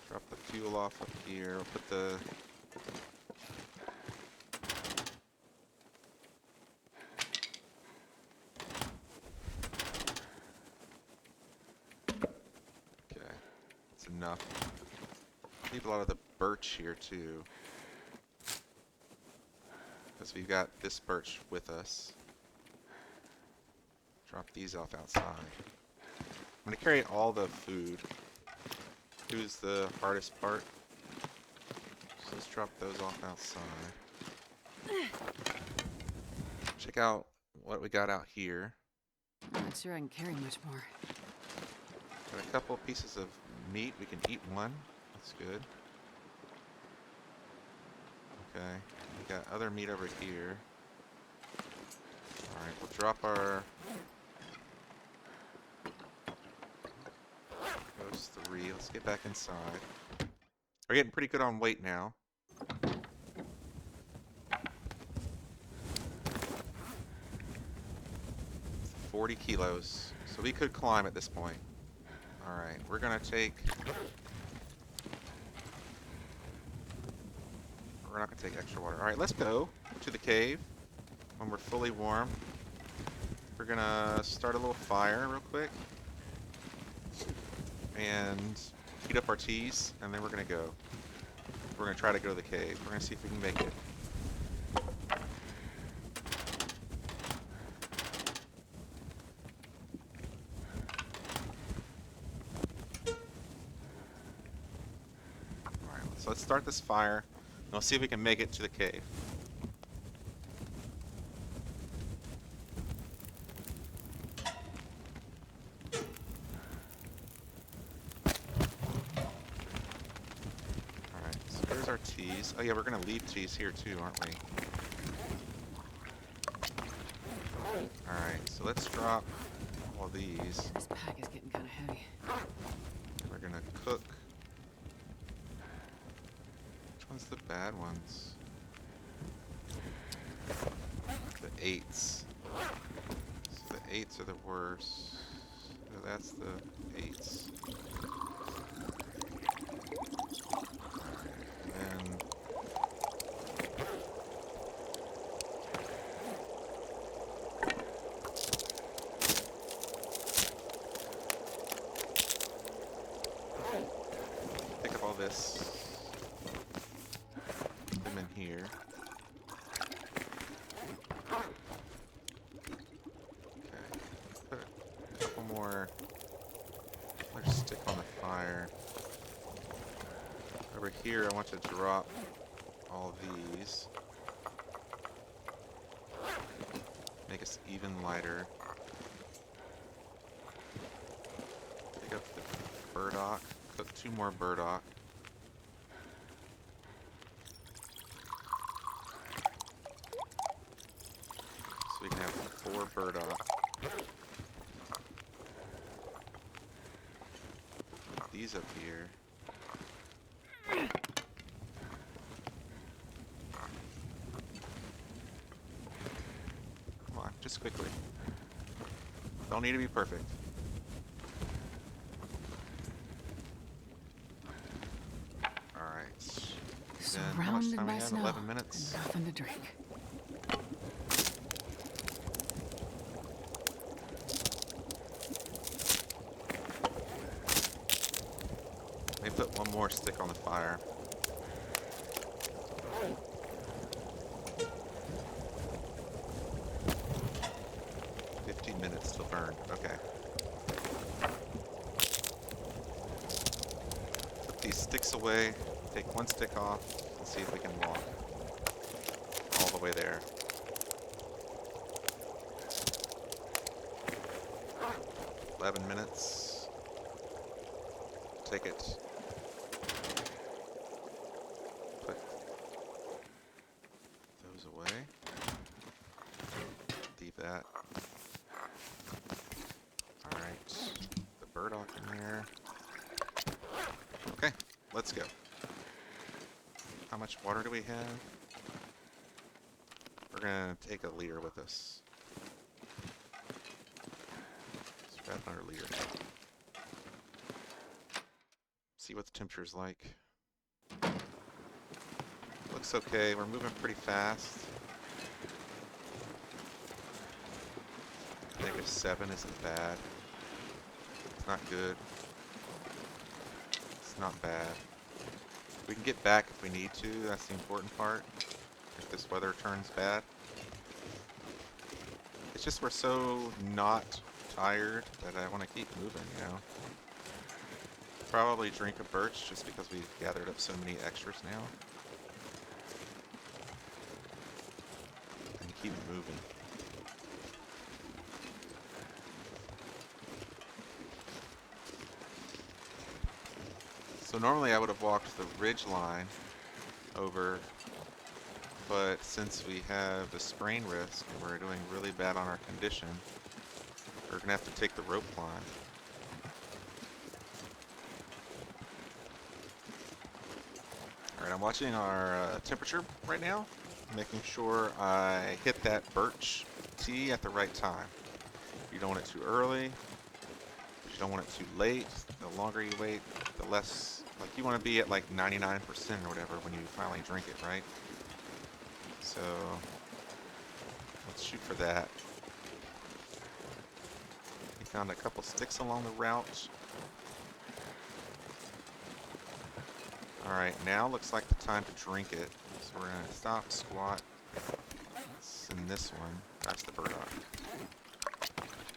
Drop the fuel off up here. We'll put the... Okay, that's enough. Leave a lot of the birch here too. Because we've got this birch with us. Drop these off outside. I'm going to carry all the food. Food's the hardest part. So let's drop those off outside. Check out what we got out here. Not sure I can carry much more. Got a couple pieces of meat. We can eat one. That's good. Okay. We got other meat over here. Alright, we'll drop our... Those 3. Let's get back inside. We're getting pretty good on weight now. $40 kilos. So we could climb at this point. Alright, we're gonna take... We're not gonna take extra water. Alright, let's go to the cave when we're fully warm. We're gonna start a little fire real quick. And heat up our teas, and then we're gonna go. We're gonna try to go to the cave. We're gonna see if we can make it. Alright, so let's start this fire, and we'll see if we can make it to the cave. Teas. Oh yeah, we're gonna leave teas here too, aren't we? Alright, so let's drop all these. This pack is getting kind of heavy. We're gonna cook. Which one's the bad ones? The 8s. So the 8s are the worst. So that's the 8s. Pick up all this. Put them in here. Okay. Put a couple more. Another stick on the fire. Over here, I want to drop all these. Make us even lighter. Pick up the burdock. Cook 2 more burdock. So we can have 4 burdock. Put these up here. Come on, just quickly. Don't need to be perfect. How much Surrounded time we by have? snow. 11 minutes. Nothing to drink. Let me put one more stick on the fire. turn. Okay. Put these sticks away. Take one stick off. And see if we can walk all the way there. 11 minutes. Take it. Put those away. Leave that. Alright. The burdock in there. Okay, let's go. How much water do we have? We're gonna take a liter with us. Let's grab another liter. See what the temperature's like. Looks okay, we're moving pretty fast. -7 isn't bad. It's not good. It's not bad. We can get back if we need to, that's the important part. If this weather turns bad. It's just we're so not tired that I want to keep moving, you know. Probably drink a birch just because we've gathered up so many extras now. And keep moving. So normally I would have walked the ridge line over, but since we have the sprain risk and we're doing really bad on our condition, we're gonna have to take the rope climb. Alright, I'm watching our temperature right now, making sure I hit that birch tea at the right time. You don't want it too early, you don't want it too late. The longer you wait, the less, like you want to be at like 99% or whatever when you finally drink it, right? So let's shoot for that. We found a couple sticks along the route. Alright, now looks like the time to drink it. So we're going to stop, squat. It's in this one. That's the burdock.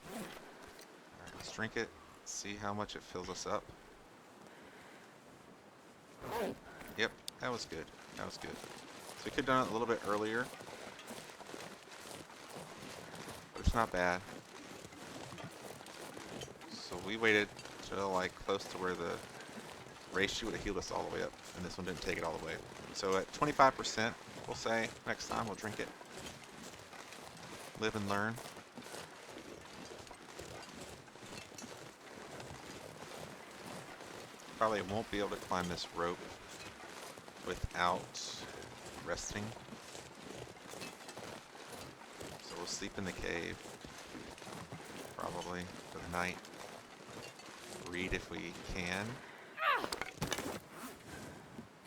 Alright, let's drink it. See how much it fills us up. Yep, that was good. That was good. So we could have done it a little bit earlier. But it's not bad. So we waited till like close to where the ratio would have healed us all the way up. And this one didn't take it all the way. So at 25%, we'll say, next time we'll drink it. Live and learn. Probably won't be able to climb this rope without resting. So we'll sleep in the cave, probably, for the night. Read if we can.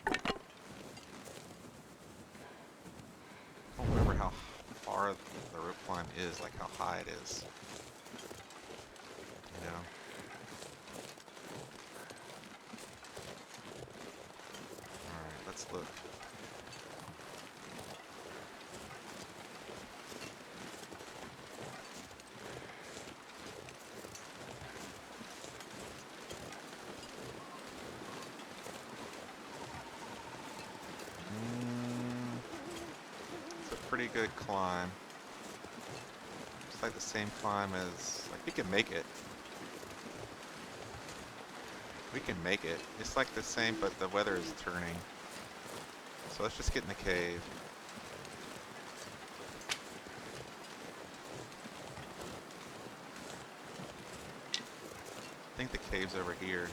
I don't remember how far the rope climb is, like how high it is. You know? Alright, let's look. It's a pretty good climb. It's like the same climb as, like, we can make it. We can make it. It's like the same, but the weather is turning. So let's just get in the cave. I think the cave's over here.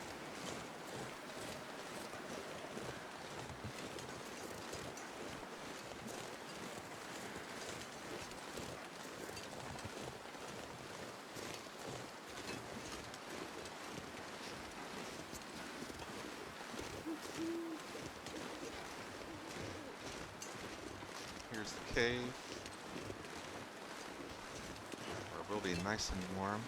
Here's the cave. Where we'll be nice and warm.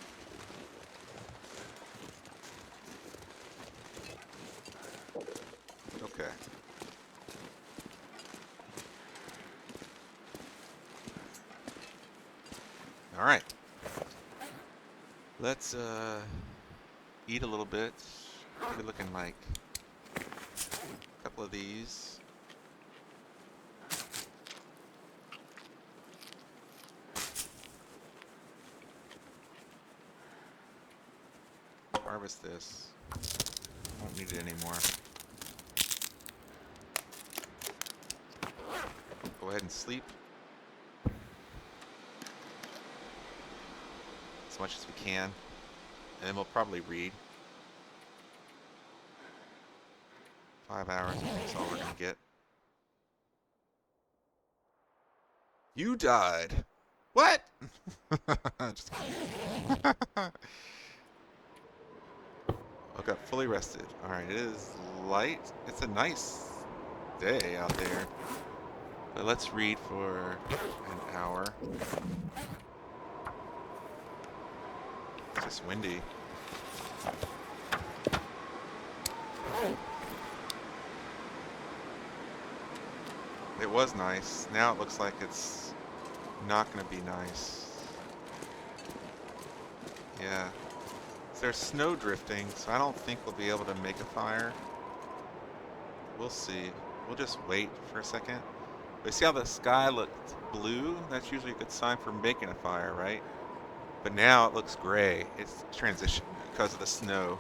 Okay. All right. Let's eat a little bit. We're looking like a couple of these. Harvest this. Won't need it anymore. Go ahead and sleep. As much as we can. And then we'll probably read. 5 hours, I think is all we're gonna get. You died! What? Just kidding. I got fully rested. Alright, it is light. It's a nice day out there. But let's read for an hour. It's just windy. It was nice. Now it looks like it's not going to be nice. Yeah. There's snow drifting, so I don't think we'll be able to make a fire. We'll see. We'll just wait for a second. But see how the sky looked blue? That's usually a good sign for making a fire, right? But now it looks gray. It's transition because of the snow.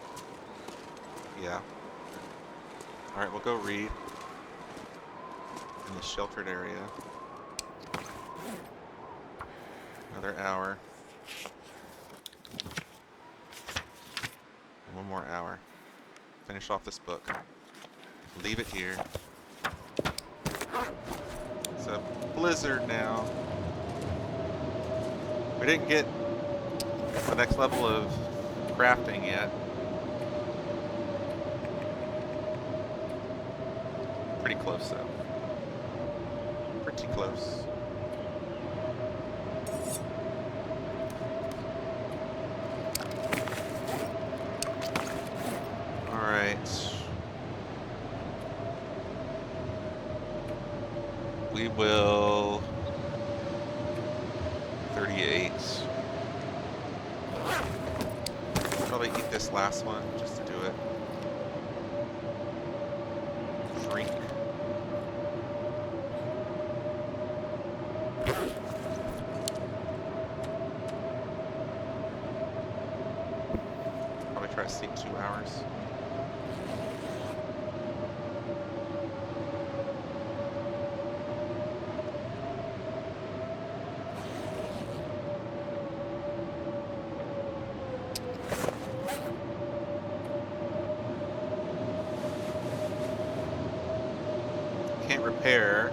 Yeah. Alright, we'll go read in the sheltered area. Another hour. One more hour. Finish off this book. Leave it here. It's a blizzard now. We didn't get the next level of crafting yet. Pretty close though. Pretty close. Alright. We will 38. Probably eat this last one just to do it. Drink. Probably try to sleep 2 hours. Can't repair.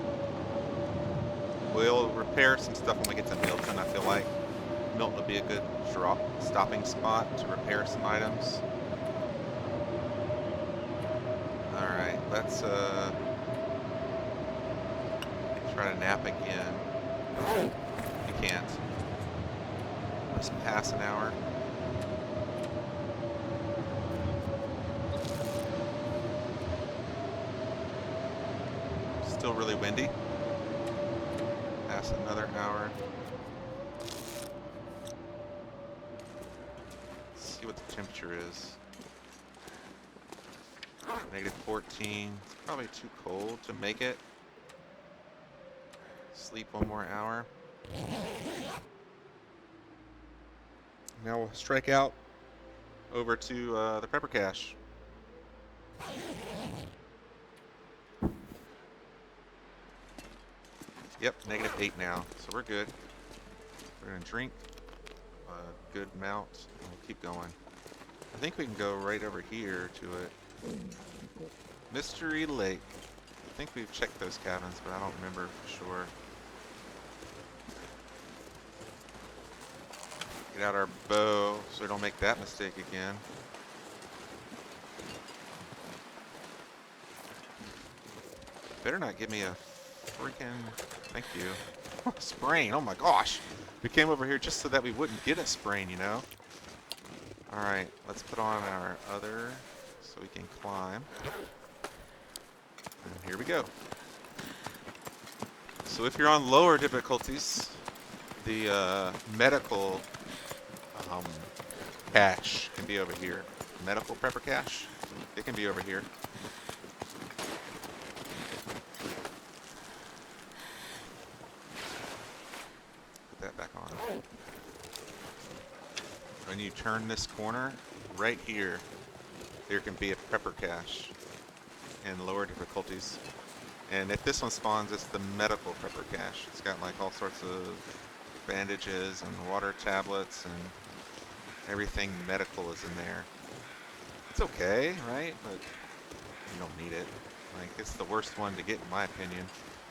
We'll repair some stuff when we get to Milton. I feel like Milton would be a good stopping spot to repair some items. Alright, let's try to nap again. You can't. Let's pass an hour. Still really windy. Pass another hour. Let's see what the temperature is. -14. It's probably too cold to make it. Sleep one more hour. Now we'll strike out over to the prepper cache. Yep, -8 now, so we're good. We're gonna drink a good amount, and we'll keep going. I think we can go right over here to it. Mystery Lake. I think we've checked those cabins, but I don't remember for sure. Get out our bow so we don't make that mistake again. Better not give me a freaking... Thank you. Sprain, oh my gosh. We came over here just so that we wouldn't get a sprain, you know? Alright, let's put on our other so we can climb. And here we go. So if you're on lower difficulties, the medical cache can be over here. Medical prepper cache, it can be over here. Put that back on. When you turn this corner, right here, there can be a prepper cache in lower difficulties. And if this one spawns, it's the medical prepper cache. It's got like all sorts of bandages and water tablets and everything medical is in there. It's okay, right? But you don't need it. Like, it's the worst one to get in my opinion.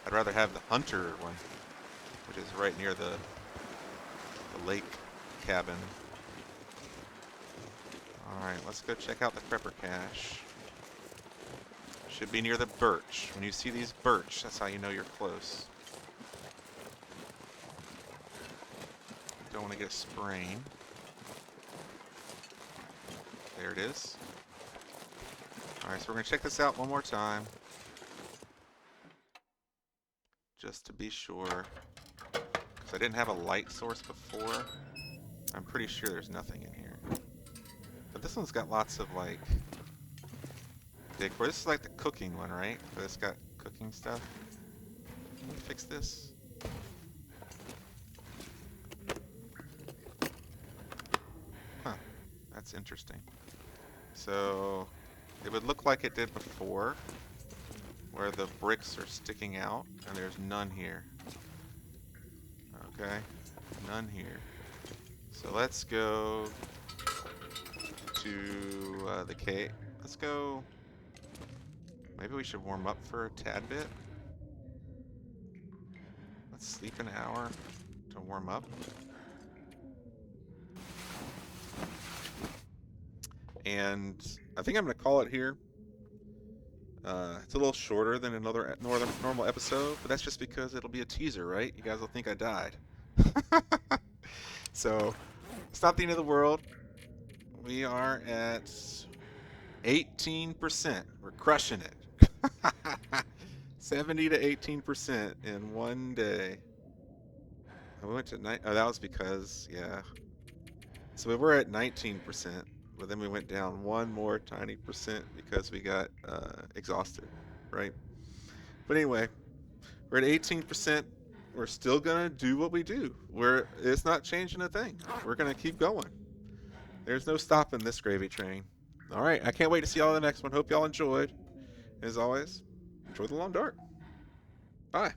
I'd rather have the hunter one, which is right near the lake cabin. Alright, let's go check out the prepper cache. Should be near the birch. When you see these birch, that's how you know you're close. Don't want to get a sprain. There it is. Alright, so we're going to check this out one more time. Just to be sure. Because I didn't have a light source before. I'm pretty sure there's nothing in here. But this one's got lots of, like, decor. This is like the cooking one, right? So it's got cooking stuff. Can we fix this? Huh. That's interesting. So, it would look like it did before, where the bricks are sticking out, and there's none here. Okay, none here. So let's go to the cave. Let's go. Maybe we should warm up for a tad bit. Let's sleep an hour to warm up. And I think I'm going to call it here. It's a little shorter than another normal episode, but that's just because it'll be a teaser, right? You guys will think I died. So, it's not the end of the world. We are at 18%. We're crushing it. 70 to 18% in one day. I went to oh, that was because, yeah. So we were at 19%, but then we went down one more tiny percent because we got exhausted, right? But anyway, we're at 18%. We're still gonna do what we do. It's not changing a thing. We're gonna keep going. There's no stopping this gravy train. All right, I can't wait to see y'all in the next one. Hope y'all enjoyed. As always, enjoy the long dark. Bye.